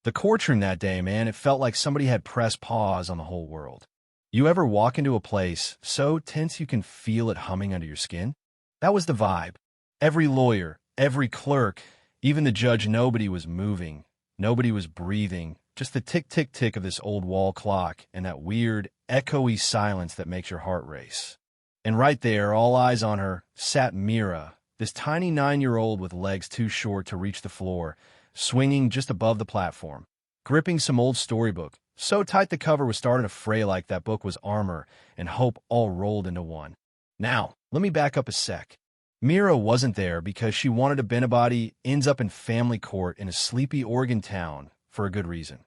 The courtroom that day, man, it felt like somebody had pressed pause on the whole world. You ever walk into a place so tense you can feel it humming under your skin? That was the vibe. Every lawyer, every clerk, even the judge, nobody was moving. Nobody was breathing. Just the tick-tick-tick of this old wall clock and that weird, echoey silence that makes your heart race. And right there, all eyes on her, sat Mira, this tiny 9-year-old with legs too short to reach the floor, swinging just above the platform, gripping some old storybook, so tight the cover was starting to fray like that book was armor and hope all rolled into one. Now, let me back up a sec. Mira wasn't there because she wanted to bend a body, ends up in family court in a sleepy Oregon town for a good reason,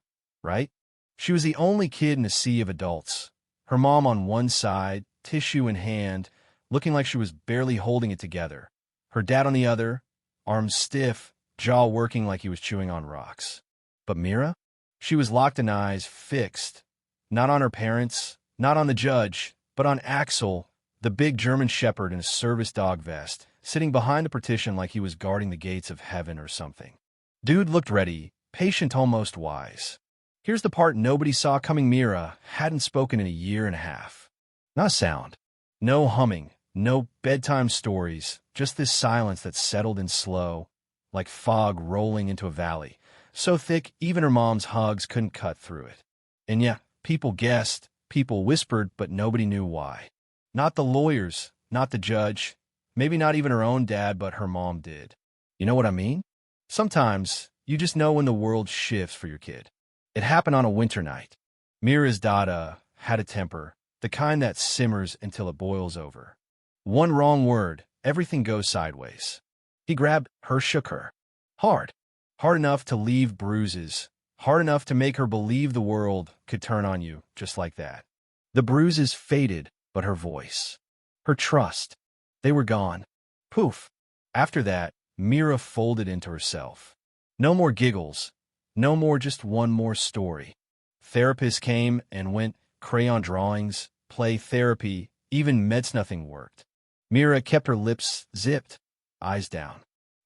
right? She was the only kid in a sea of adults. Her mom on one side, tissue in hand, looking like she was barely holding it together. Her dad on the other, arms stiff, jaw working like he was chewing on rocks. But Mira? She was locked in eyes, fixed. Not on her parents, not on the judge, but on Axel, the big German shepherd in a service dog vest, sitting behind the partition like he was guarding the gates of heaven or something. Dude looked ready, patient, almost wise. Here's the part nobody saw coming. Mira hadn't spoken in a year and a half. Not a sound. No humming, no bedtime stories, just this silence that settled in slow, like fog rolling into a valley, so thick even her mom's hugs couldn't cut through it. And yeah, people guessed, people whispered, but nobody knew why. Not the lawyers, not the judge, maybe not even her own dad, but her mom did. You know what I mean? Sometimes, you just know when the world shifts for your kid. It happened on a winter night. Mira's dada had a temper, the kind that simmers until it boils over. One wrong word, everything goes sideways. He grabbed her, shook her. Hard. Hard enough to leave bruises. Hard enough to make her believe the world could turn on you just like that. The bruises faded, but her voice, her trust, they were gone. Poof. After that, Mira folded into herself. No more giggles. No more just one more story. Therapists came and went, crayon drawings, play therapy, even meds, nothing worked. Mira kept her lips zipped, eyes down.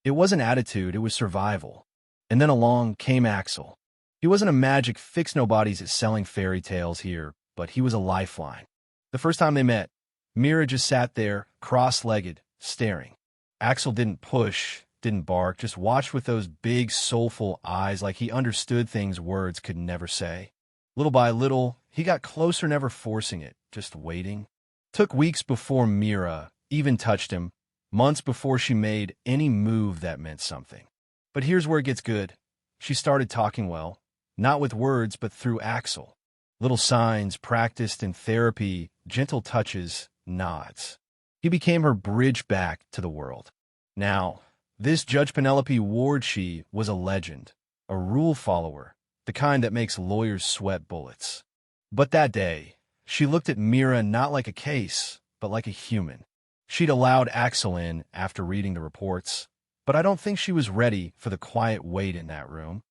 It wasn't attitude, it was survival. And then along came Axel. He wasn't a magic fix nobodies at selling fairy tales here, but he was a lifeline. The first time they met, Mira just sat there, cross-legged, staring. Axel didn't push, didn't bark, just watched with those big, soulful eyes like he understood things words could never say. Little by little, he got closer, never forcing it, just waiting. Took weeks before Mira even touched him, months before she made any move that meant something. But here's where it gets good. She started talking well, not with words, but through Axel. Little signs practiced in therapy, gentle touches, nods. He became her bridge back to the world. Now, this Judge Penelope Ward, she was a legend, a rule follower, the kind that makes lawyers sweat bullets. But that day, she looked at Mira not like a case, but like a human. She'd allowed Axel in after reading the reports, but I don't think she was ready for the quiet wait in that room,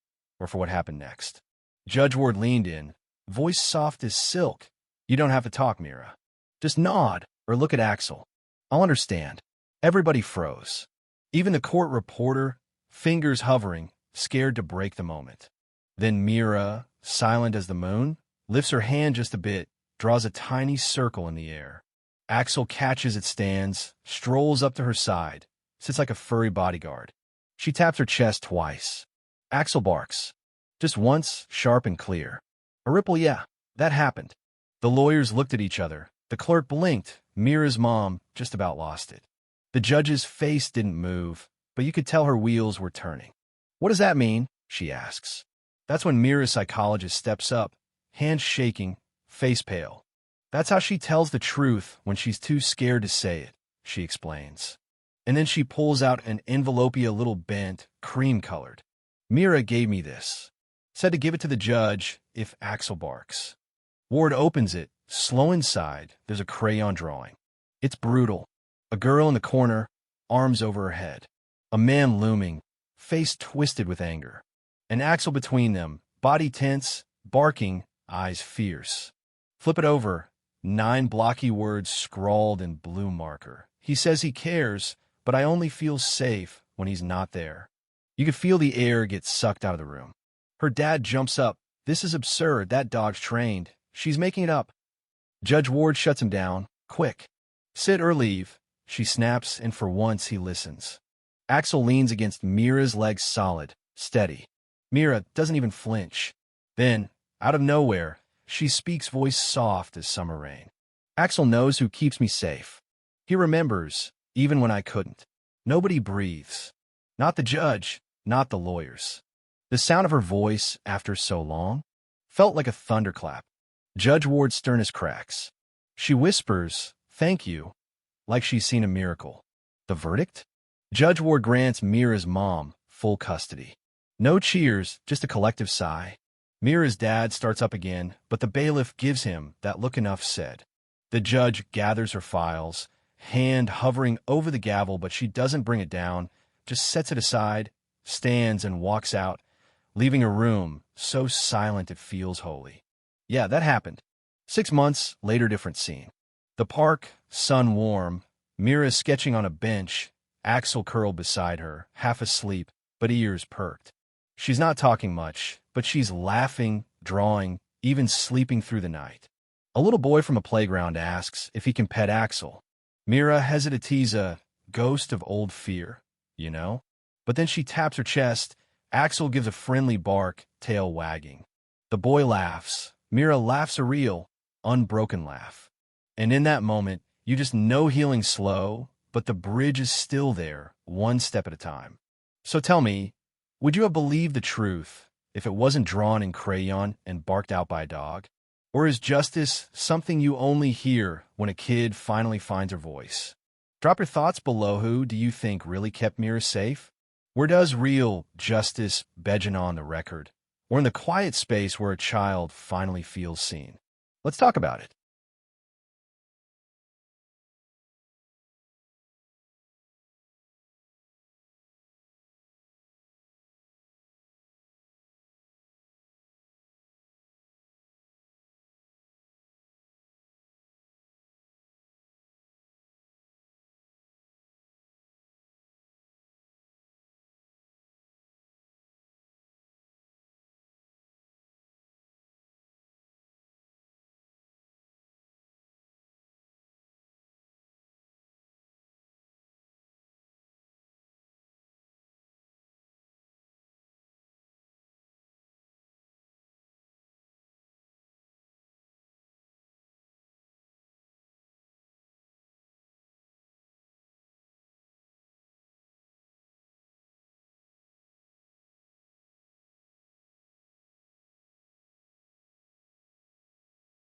or for what happened next. Judge Ward leaned in, voice soft as silk. You don't have to talk, Mira. Just nod or look at Axel. I'll understand. Everybody froze. Even the court reporter, fingers hovering, scared to break the moment. Then Mira, silent as the moon, lifts her hand just a bit, draws a tiny circle in the air. Axel catches it, stands, strolls up to her side, sits like a furry bodyguard. She taps her chest twice. Axel barks. Just once, sharp and clear. A ripple, yeah, that happened. The lawyers looked at each other. The clerk blinked. Mira's mom just about lost it. The judge's face didn't move, but you could tell her wheels were turning. What does that mean? She asks. That's when Mira's psychologist steps up, hands shaking, face pale. That's how she tells the truth when she's too scared to say it, she explains. And then she pulls out an envelope, a little bent, cream-colored. Mira gave me this. Said to give it to the judge if Axel barks. Ward opens it. Slow inside, there's a crayon drawing. It's brutal. A girl in the corner, arms over her head. A man looming, face twisted with anger. And Axel between them, body tense, barking, eyes fierce. Flip it over. 9 blocky words scrawled in blue marker. He says he cares, but I only feel safe when he's not there. You could feel the air get sucked out of the room. Her dad jumps up. This is absurd. That dog's trained. She's making it up. Judge Ward shuts him down. Quick. Sit or leave. She snaps, and for once he listens. Axel leans against Mira's legs solid, steady. Mira doesn't even flinch. Then, out of nowhere, she speaks, voice soft as summer rain. Axel knows who keeps me safe. He remembers, even when I couldn't. Nobody breathes. Not the judge, not the lawyers. The sound of her voice, after so long, felt like a thunderclap. Judge Ward's sternness cracks. She whispers, "Thank you," like she's seen a miracle. The verdict? Judge Ward grants Mira's mom full custody. No cheers, just a collective sigh. Mira's dad starts up again, but the bailiff gives him that look enough said. The judge gathers her files, hand hovering over the gavel, but she doesn't bring it down, just sets it aside, stands and walks out, leaving a room so silent it feels holy. Yeah, that happened. 6 months later, different scene. The park, sun warm, Mira sketching on a bench, Axel curled beside her, half asleep, but ears perked. She's not talking much, but she's laughing, drawing, even sleeping through the night. A little boy from a playground asks if he can pet Axel. Mira hesitates, a ghost of old fear, you know? But then she taps her chest. Axel gives a friendly bark, tail wagging. The boy laughs. Mira laughs, a real, unbroken laugh. And in that moment, you just know healing's slow, but the bridge is still there, one step at a time. So tell me, would you have believed the truth if it wasn't drawn in crayon and barked out by a dog? Or is justice something you only hear when a kid finally finds her voice? Drop your thoughts below. Who do you think really kept Mira safe? Where does real justice begin, on the record, or in the quiet space where a child finally feels seen? Let's talk about it.